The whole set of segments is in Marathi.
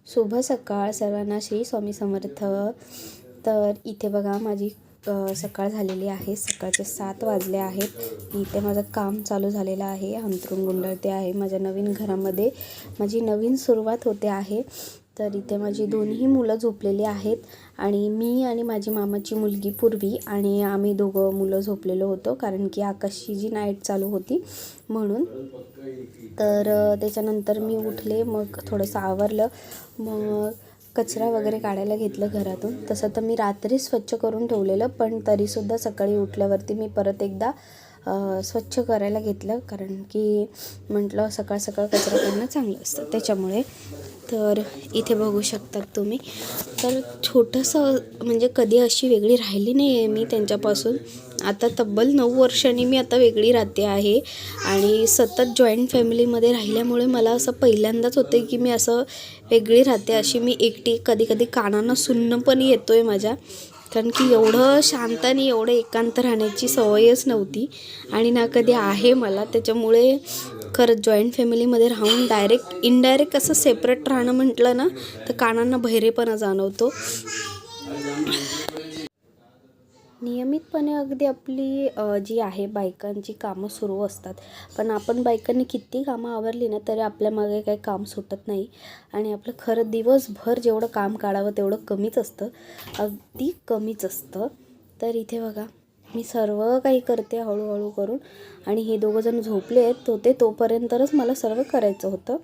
शुभ सकाळ सर्वांना, श्री स्वामी समर्थ। तर इथे बघा माझी सकाळ झालेली आहे। सकाळचे 7 वाजले आहेत। इथे माझं काम चालू झालेलं आहे। अंथरूण गुंडाळते आहे। माझ्या नवीन घरामध्ये माझी नवीन सुरुवात होते आहे। तर इथे माझी दोन्ही मुलं झोपलेली आहेत आणि मी आणि माझी मामाची मुलगी पूर्वी आणि आम्ही दोघं मुलं झोपलेलो होतो, कारण की आकाशची जी नाईट चालू होती म्हणून। तर त्याच्यानंतर मी उठले, मग थोडंसं आवरलं, मग कचरा वगैरे काढायला घेतलं घरातून। तसं तर मी रात्री स्वच्छ करून ठेवलेलं, पण तरीसुद्धा सकाळी उठल्यावरती मी परत एकदा स्वच्छ करायला घेतलं, कारण की म्हटलं सकाळ सकाळ कचरा करणं चांगलं असतं त्याच्यामुळे। तर इथे बघू शकतात तुम्ही, तर छोटंसं म्हणजे कधी अशी वेगळी राहिली नाही आहे मी त्यांच्यापासून। आता तब्बल 9 वर्षांनी मी आता वेगळी राहते आहे आणि सतत जॉईंट फॅमिलीमध्ये राहिल्यामुळे मला असं पहिल्यांदाच होतं की मी असं वेगळी राहते अशी। मी एकटी, कधी कधी कानांना सुन्न पण येतो आहे माझ्या, कारण की एवढं शांत आणि एवढं एकांत राहण्याची सवयच नव्हती आणि ना कधी आहे मला। त्याच्यामुळे खरंच जॉईंट फॅमिलीमध्ये राहून इनडायरेक्ट असं सेपरेट राहणं म्हटलं ना, तर कानांना बहिरेपणा जाणवतो। नियमितपणे अगदी आपली जी आहे बायकांची कामं सुरू असतात, पण आपण बायकांनी किती कामं आवरली ना तरी आपल्या मागे काही काम सुटत नाही आणि आपलं खरं दिवसभर जेवढं काम काढावं तेवढं कमीच असतं, अगदी कमीच असतं। तर इथे बघा मी सर्व काही करते हळूहळू करून, आणि हे दोघं जण झोपले आहेत तोपर्यंतच मला सर्व करायचं होतं।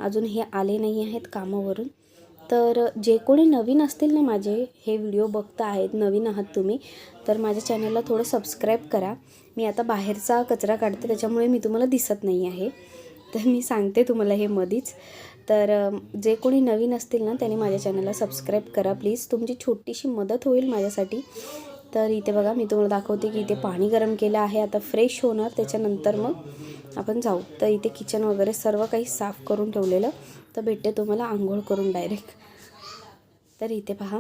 अजून हे आले नाही आहेत कामावरून। तर जे कोणी नवीन असतील ना, माझे हे व्हिडिओ बघता आहेत, नवीन आहात तुम्ही, तर माझ्या चॅनलला थोडं सबस्क्राईब करा। मी आता बाहेरचा कचरा काढते त्याच्यामुळे मी तुम्हाला दिसत नाही आहे, तर मी सांगते तुम्हाला हे मधीच। तर जे कोणी नवीन असतील ना त्यांनी माझ्या चॅनलला सबस्क्राईब करा प्लीज, तुमची छोटीशी मदत होईल माझ्यासाठी। तर इथे बघा मी तुम्हाला दाखवते की इथे पाणी गरम केलं आहे, आता फ्रेश होणार, त्याच्यानंतर मग आपण जाऊ। तर इथे किचन वगैरे सर्व काही साफ करून ठेवलेलं, तर भेटते तुम्हाला आंघोळ करून डायरेक्ट। तर इथे पहा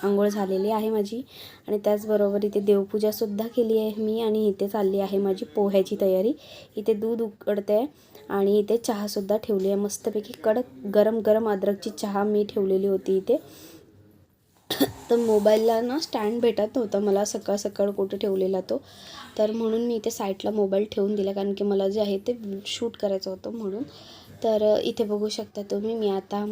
आंघोळ झालेली आहे माझी, आणि त्याचबरोबर इथे देवपूजासुद्धा केली आहे मी, आणि इथे चालली आहे माझी पोह्याची तयारी। इथे दूध उकळते आहे आणि इथे चहासुद्धा ठेवली आहे मस्तपैकी कडक गरम गरम अद्रकची चहा मी ठेवलेली होती इथे। तर मोबाईलला ना स्टँड भेटत नव्हतं मला सकाळ सकाळ कुठे ठेवलेला तो, तर म्हणून मी इथे साईडला मोबाईल ठेवून दिला, कारण की मला जे आहे ते शूट करायचं होतं म्हणून। तर इथे बघू शकता तुम्ही मी आता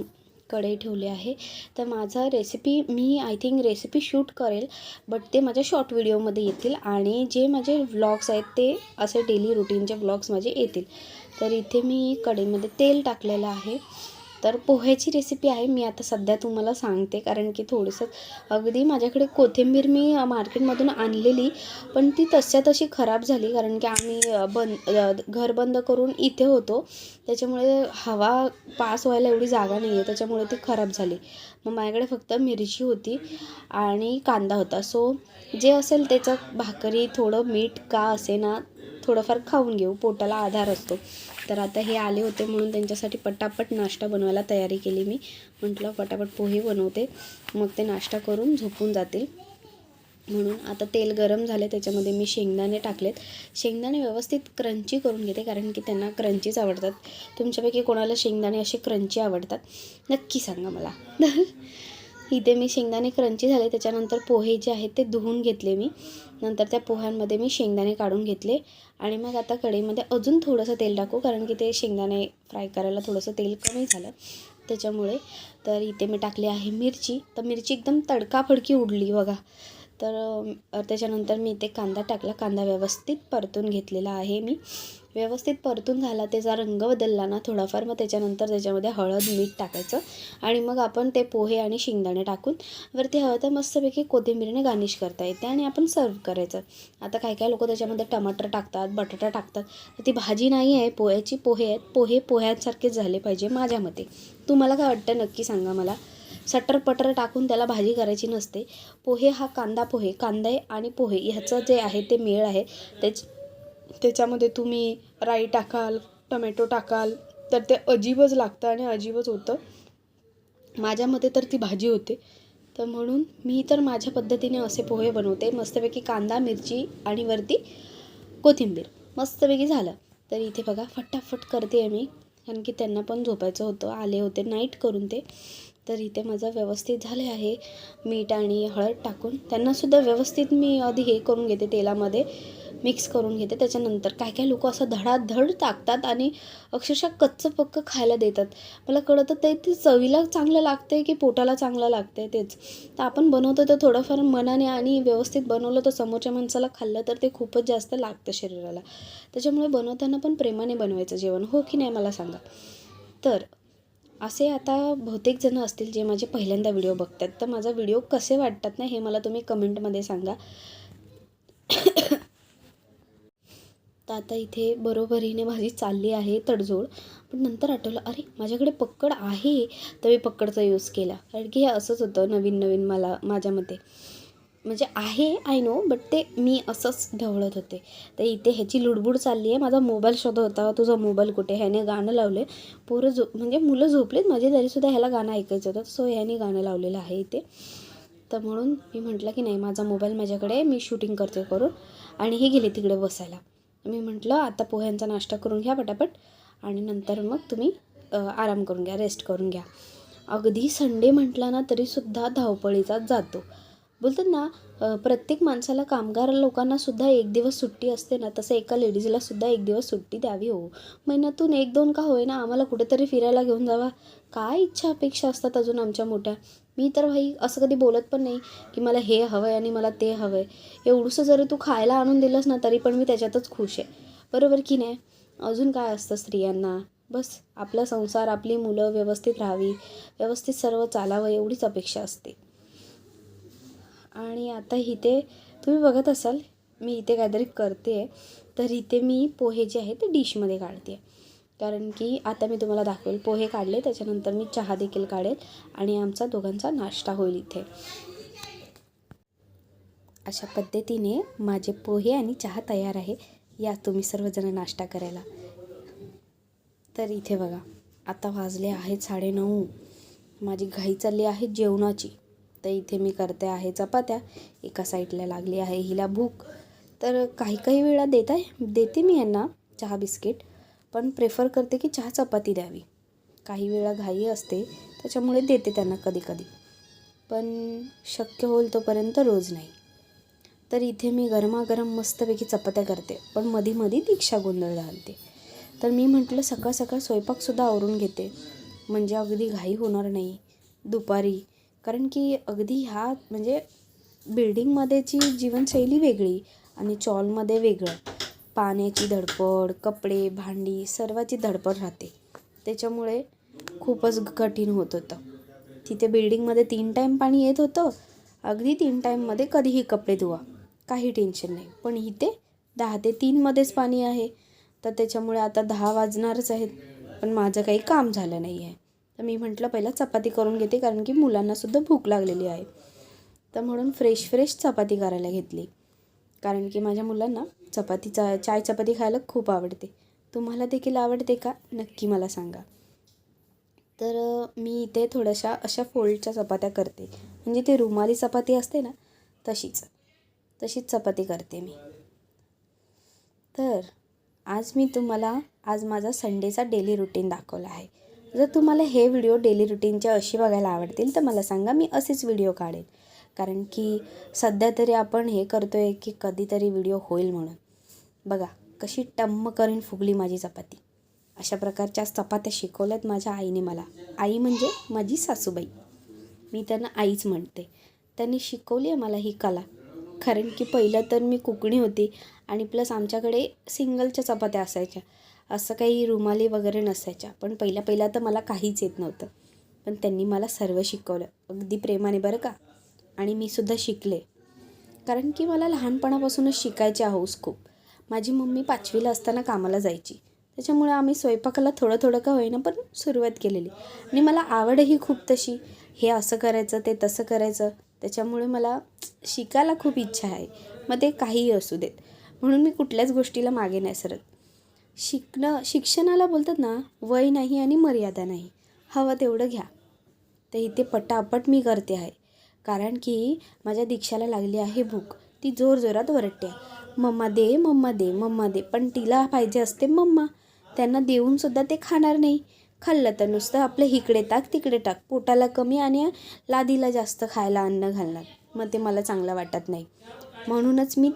कढई ठेवली आहे। तर माझा recipe me I think recipe shoot करेल, बट ते माझ्या शॉर्ट व्हिडिओमध्ये येतील, आणि जे माझे व्लॉग्स आहेत ते असे डेली रुटीनचे व्लॉग्स माझे येतील। तर इथे मी कढईमध्ये तेल टाकलेलं आहे। तर पोह्याची रेसिपी आहे, मी आता सध्या तुम्हाला सांगते, कारण की थोडंसं अगदी माझ्याकडे कोथिंबीर मी मार्केटमधून आणलेली, पण ती तशा तशी खराब झाली, कारण की आम्ही घर बंद करून इथे होतो, त्याच्यामुळे हवा पास व्हायला एवढी जागा नाही आहे, त्याच्यामुळे ती खराब झाली। मग माझ्याकडे फक्त मिरची होती आणि कांदा होता, सो जे असेल त्याचं भाकरी थोडं मीठ का असे ना थोडंफार खाऊन घेऊ, पोटाला आधार असतो। तर आता हे आले होते म्हणून त्यांच्यासाठी पटापट नाश्ता बनवायला तयारी केली मी। म्हटलं पटापट पोहे बनवते, मग ते नाश्ता करून झोपून जातील म्हणून। आता तेल गरम झाले, त्याच्यामध्ये मी शेंगदाणे टाकलेत। शेंगदाणे व्यवस्थित क्रंची करून घेते, कारण की त्यांना क्रंचीच आवडतात। तुमच्यापैकी कोणाला शेंगदाणे असे क्रंची आवडतात नक्की सांगा मला। इथे मी शेंगदाणे क्रंची झाले, त्याच्यानंतर पोहे जे आहेत ते धुवून घेतले मी। नंतर त्या पोह्यांमध्ये मी शेंगदाणे काढून घेतले, आणि मग आता कढईमध्ये अजून थोडंसं तेल टाकू, कारण की ते शेंगदाणे फ्राय करायला थोडंसं तेल कमी झालं त्याच्यामुळे। तर इथे मी टाकली आहे मिरची, तर मिरची एकदम तडकाफडकी उडली बघा। तर त्याच्यानंतर मी इथे कांदा टाकला, कांदा व्यवस्थित परतून घेतलेला आहे मी। व्यवस्थित परतून झाला, त्याचा रंग बदलला ना थोडाफार, मग त्याच्यानंतर त्याच्यामध्ये हळद मीठ टाकायचं, आणि मग आपण ते पोहे आणि शेंगदाणे टाकून वरती हवं तर मस्तपैकी कोथिंबीरीने गार्निश करता येते, आणि आपण सर्व करायचं। आता काही काही लोक त्याच्यामध्ये टमाटर टाकतात, बटाटा टाकतात, तर ती भाजी नाही आहे, पोह्याची पोहे आहेत। पोहे पोह्यांसारखेच झाले पाहिजे माझ्या मते। तुम्हाला काय वाटतं नक्की सांगा मला। सटरपटर टाकून त्याला भाजी करायची नसते। पोहे हा कांदा आणि पोहे ह्याचं जे आहे ते मेळ आहे, त्याच्यामध्ये तुम्ही राई टाकाल, टमॅटो टाकाल, तर ते अजीबच लागतं आणि अजीबच होतं माझ्या मते, तर ती भाजी होते। तर म्हणून मी तर माझ्या पद्धतीने असे पोहे बनवते, मस्तपैकी कांदा मिरची आणि वरती कोथिंबीर, मस्तपैकी झालं। तर इथे बघा फटाफट करते आहे मी, कारण की त्यांना पण झोपायचं होतं, आले होते नाईट करून ते। तर इथे माझं व्यवस्थित झाले आहे. मीठ आणि हळद टाकून त्यांनासुद्धा व्यवस्थित मी आधी हे करून घेते, तेलामध्ये मिक्स करून घेते. त्याच्यानंतर काय काय लोकं असं धडाधड टाकतात आणि अक्षरशः कच्चं पक्कं खायला देतात. मला कळतच नाही ते चवीला चांगलं लागतं आहे की पोटाला चांगलं लागतं आहे तेच. तर आपण बनवतो तर थोडंफार मनाने आणि व्यवस्थित बनवलं तर समोरच्या माणसाला खाल्लं तर ते खूपच जास्त लागतं शरीराला. त्याच्यामुळे बनवताना पण प्रेमाने बनवायचं जेवण, हो की नाही मला सांगा. तर असे आता बहुतेक जण असतील जे माझे पहिल्यांदा व्हिडिओ बघतात, तर माझा व्हिडिओ कसे वाटतात ना हे मला तुम्ही कमेंटमध्ये सांगा. तर आता इथे बरोबरीने माझी चालली आहे तडजोड. पण नंतर आठवलं, अरे माझ्याकडे पक्कड आहे, तर मी पक्कडचा यूज केला. कारण की हे असंच होतं नवीन नवीन मला माझ्या मते. म्हणजे आहे आय नो, बट ते मी असंच ढवळत होते. तर इथे ह्याची लुडबुड चालली आहे. माझा मोबाईल शोधत होता, तुझा मोबाईल कुठे. ह्याने गाणं लावले. पोरं म्हणजे मुलं झोपलेत माझे, तरीसुद्धा ह्याला गाणं ऐकायचं होतं. सो ह्याने गाणं लावलेलं आहे इथे. तर म्हणून मी म्हटलं की नाही, माझा मोबाईल माझ्याकडे, मी शूटिंग करते करून. आणि हे गेले तिकडे बसायला. मी म्हटलं आता पोह्यांचा नाश्ता करून घ्या पटापट आणि नंतर मग तुम्ही आराम करून घ्या, रेस्ट करून घ्या. अगदी संडे म्हटला ना तरीसुद्धा धावपळीचाच जातो. बोलतात ना, प्रत्येक माणसाला, कामगार लोकांनासुद्धा एक दिवस सुट्टी असते ना, तसं एका लेडीजलासुद्धा एक दिवस सुट्टी द्यावी हो. महिन्यातून 1-2 का होईना आम्हाला कुठेतरी फिरायला घेऊन जावा. काय इच्छा अपेक्षा असतात अजून आमच्या मोठ्या. मी तर भाई असं कधी बोलत पण नाही की मला हे हवं आहे आणि मला ते हवं आहे. एवढंसं जरी तू खायला आणून दिलंस ना तरी पण मी त्याच्यातच खुश आहे. बरोबर की नाही. अजून काय असतं स्त्रियांना, बस आपला संसार, आपली मुलं व्यवस्थित राहावी, व्यवस्थित सर्व चालावं एवढीच अपेक्षा असते. आणि आता इथे तुम्ही बघत असाल मी इथे काहीतरी करते आहे. तर इथे मी पोहे जे आहे ते डिशमध्ये काढते आहे. कारण की आता मी तुम्हाला दाखवेल, पोहे काढले त्याच्यानंतर मी चहा देखील काढेल आणि आमचा दोघांचा नाश्ता होईल इथे. अशा पद्धतीने माझे पोहे आणि चहा तयार आहे. या तुम्ही सर्वजण नाश्ता करायला. तर इथे बघा, आता वाजले आहेत 9:30. माझी घाई चालली आहे जेवणाची. तर इथे मी करते आहे चपात्या. एका साईडला लागली आहे हिला भूक. तर काही काही वेळा देते मी यांना चहा बिस्किट, पण प्रेफर करते की चहा चपाती द्यावी. काही वेळा घाई असते त्याच्यामुळे देते त्यांना कधी कधी, पण शक्य होईल तोपर्यंत रोज नाही. तर इथे मी गरमागरम मस्तपैकी चपात्या करते, पण मधी मधी दीक्षा गोंधळ घालते. तर मी म्हटलं सकाळ सकाळ स्वयंपाकसुद्धा आवरून घेते, म्हणजे अगदी घाई होणार नाही दुपारी. कारण की अगदी ह्या म्हणजे बिल्डिंगमध्येची जीवनशैली वेगळी आणि चॉलमध्ये वेगळं. पाण्याची धडपड, कपडे, भांडी सर्वाची धडपड राहते. त्याच्यामुळे खूपच कठीण होत होतं. तिथे बिल्डिंगमध्ये 3 टाईम पाणी येत होतं. अगदी 3 टाईममध्ये कधीही कपडे धुवा, काही टेन्शन नाही. पण इथे 10 ते 3मध्येच पाणी आहे. तर त्याच्यामुळे आता 10 वाजणारच आहेत, पण माझं काही काम झालं नाही आहे. तर मी म्हटलं पहिला चपाती करून घेते, कारण की मुलांनासुद्धा भूक लागलेली आहे. तर म्हणून फ्रेश चपाती करायला घेतली, कारण की माझ्या मुलांना चाय चपाती खायला खूप आवडते. तुम्हाला देखील आवडते का, नक्की मला सांगा. तर मी इथे थोड्याशा अशा फोल्डच्या चपात्या करते, म्हणजे ते रुमाली चपाती असते ना तशीच चपाती करते मी. तर आज मी तुम्हाला माझा संडेचा डेली रुटीन दाखवला आहे. जर तुम्हाला हे व्हिडिओ डेली रुटीनचे अशी बघायला आवडतील तर मला सांगा, मी असेच व्हिडिओ काढेन. कारण की सध्या तरी आपण हे करतो आहे की कधीतरी व्हिडिओ होईल म्हणून. बघा कशी टम्म करून फुगली माझी चपाती. अशा प्रकारच्या चपात्या शिकवल्यात माझ्या आईने मला. आई म्हणजे माझी सासूबाई, मी त्यांना आईच म्हणते. त्यांनी शिकवली आहे मला ही कला. कारण की पहिलं तर मी कोकणी होती आणि प्लस आमच्याकडे सिंगलच्या चपात्या असायच्या, असं काही रुमाली वगैरे नसायच्या. पण पहिल्या तर मला काहीच येत नव्हतं, पण त्यांनी मला सर्व शिकवलं अगदी प्रेमाने बरं का. आणि मी सुद्धा शिकले, कारण की मला लहानपणापासूनच शिकायची हौस खूप. माझी मम्मी 5वीला असताना कामाला जायची, त्याच्यामुळे आम्ही स्वयंपाकाला थोडं का होईना पण सुरुवात केलेली. आणि मला आवडही खूप तशी, हे असं करायचं ते तसं करायचं. त्याच्यामुळे मला शिकायला खूप इच्छा आहे, मग ते काहीही असू देत. म्हणून मी कुठल्याच गोष्टीला मागे नाही सरत. शिक्षणाला बोलतात ना, वय नाही आणि मर्यादा नाही, हवं तेवढं घ्या. तर इथे पटापट मी करते आहे, कारण की माझ्या दीक्षाला लागली आहे भूक. ती जोरात वरडते आहे, मम्मा दे मम्मा दे मम्मा दे. पण तिला पाहिजे असते मम्मा. त्यांना देऊनसुद्धा ते खाणार नाही. खाल्लं तर नुसतं आपलं इकडे टाक तिकडे टाक, पोटाला कमी आणि लादीला जास्त खायला अन्न घालणार, मग ते मला चांगलं वाटत नाही. म्हणूनच मी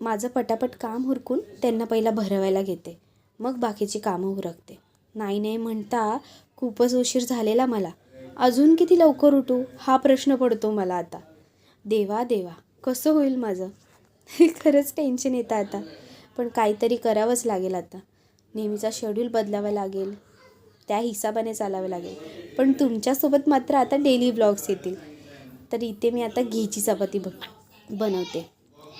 माझं पटापट काम उरकून त्यांना पहिला भरवायला घेते, मग बाकीची कामं उरकते. नाही म्हणता खूपच उशीर झालेला मला. अजून किती लवकर उठू हा प्रश्न पडतो मला आता. देवा कसं होईल माझं. खरंच टेन्शन येतं आता. पण काहीतरी करावंच लागेल आता. नेहमीचा शेड्यूल बदलावा लागेल, त्या हिसाबाने चालावं लागेल. पण तुमच्यासोबत मात्र आता डेली व्लॉग्स येतील. तर इथे मी आता घीची चपाती बनवते.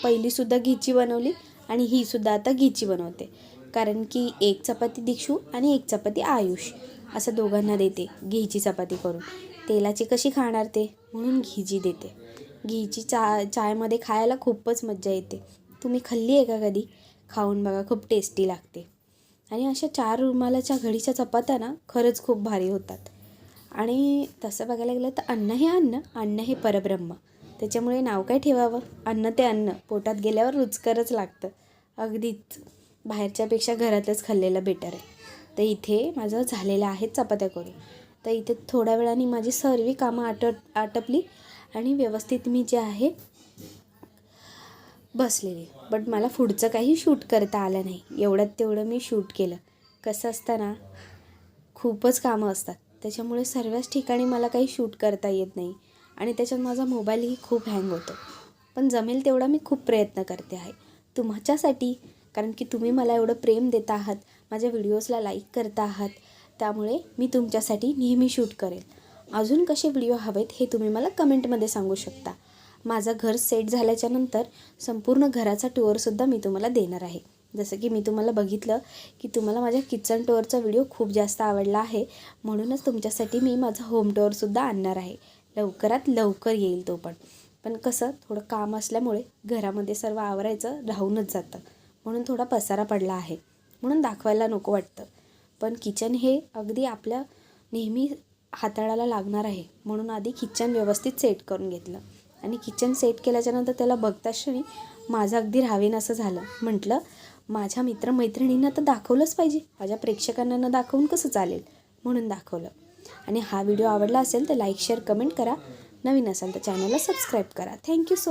पहिलीसुद्धा घीची बनवली आणि हीसुद्धा आता घीची बनवते. कारण की एक चपाती दीक्षू आणि एक चपाती आयुष असं दोघांना देते घीची चपाती करून. तेलाची कशी खाणार ते, म्हणून घीची देते. घीची चायमध्ये खायला खूपच मज्जा येते. तुम्ही खाल्ली आहे का कधी? खाऊन बघा, खूप टेस्टी लागते. आणि अशा 4 रुमालाच्या घडीच्या चपात्या ना खरंच खूप भारी होतात. आणि तसं बघायला गेलं तर अन्न हे परब्रह्म. त्याच्यामुळे नाव काय ठेवावं, अन्न ते अन्न पोटात गेल्यावर रुचकरच लागतं. अगदीच बाहेरच्यापेक्षा घरातच खाल्लेलं बेटर आहे. तर इथे माझं झालेलं आहे चपात्या करून. तर इथे थोड्या वेळाने माझी सर्व कामं आटपली आणि व्यवस्थित मी जे आहे बसलेली. बट मला पुढचं काही शूट करता आलं नाही. एवढ्यात तेवढं मी शूट केलं. कसं असतं ना, खूपच कामं असतात, त्याच्यामुळे सर्वच ठिकाणी मला काही शूट करता येत नाही. आणि त्याच्यात माझा मोबाईलही खूप हँग होतो. पण जमेल तेवढा मी खूप प्रयत्न करते आहे तुमच्यासाठी. कारण की तुम्ही मला एवढं प्रेम देता आहात, माझ्या व्हिडिओजला लाईक करता आहात, त्यामुळे मी तुमच्यासाठी नेहमी शूट करेल. अजून कसे व्हिडिओ हवेत हे तुम्ही मला कमेंटमध्ये सांगू शकता. माझं घर सेट झाल्याच्यानंतर संपूर्ण घराचा टूअरसुद्धा मी तुम्हाला देणार आहे. जसं की मी तुम्हाला बघितलं की तुम्हाला माझ्या किचन टूअरचा व्हिडिओ खूप जास्त आवडला आहे, म्हणूनच तुमच्यासाठी मी माझा होम टूअरसुद्धा आणणार आहे. लवकरात लवकर येईल तो पण कसं थोडं काम असल्यामुळे घरामध्ये सर्व आवरायचं राहूनच जातं, म्हणून थोडा पसारा पडला आहे, म्हणून दाखवायला नको वाटतं. पण किचन हे अगदी आपल्या नेहमी हाताळायला लागणार आहे, म्हणून आधी किचन व्यवस्थित सेट करून घेतलं. आणि किचन सेट केल्याच्यानंतर त्याला बघताच क्षणी माझं अगदी राहावेन असं झालं. म्हटलं माझ्या मित्रमैत्रिणींना तर दाखवलंच पाहिजे, माझ्या प्रेक्षकांना न दाखवून कसं चालेल, म्हणून दाखवलं. आणि हा व्हिडिओ आवडला असेल तर लाईक शेअर कमेंट करा. नवीन असाल तर चॅनलला सबस्क्राईब करा. Thank you so much.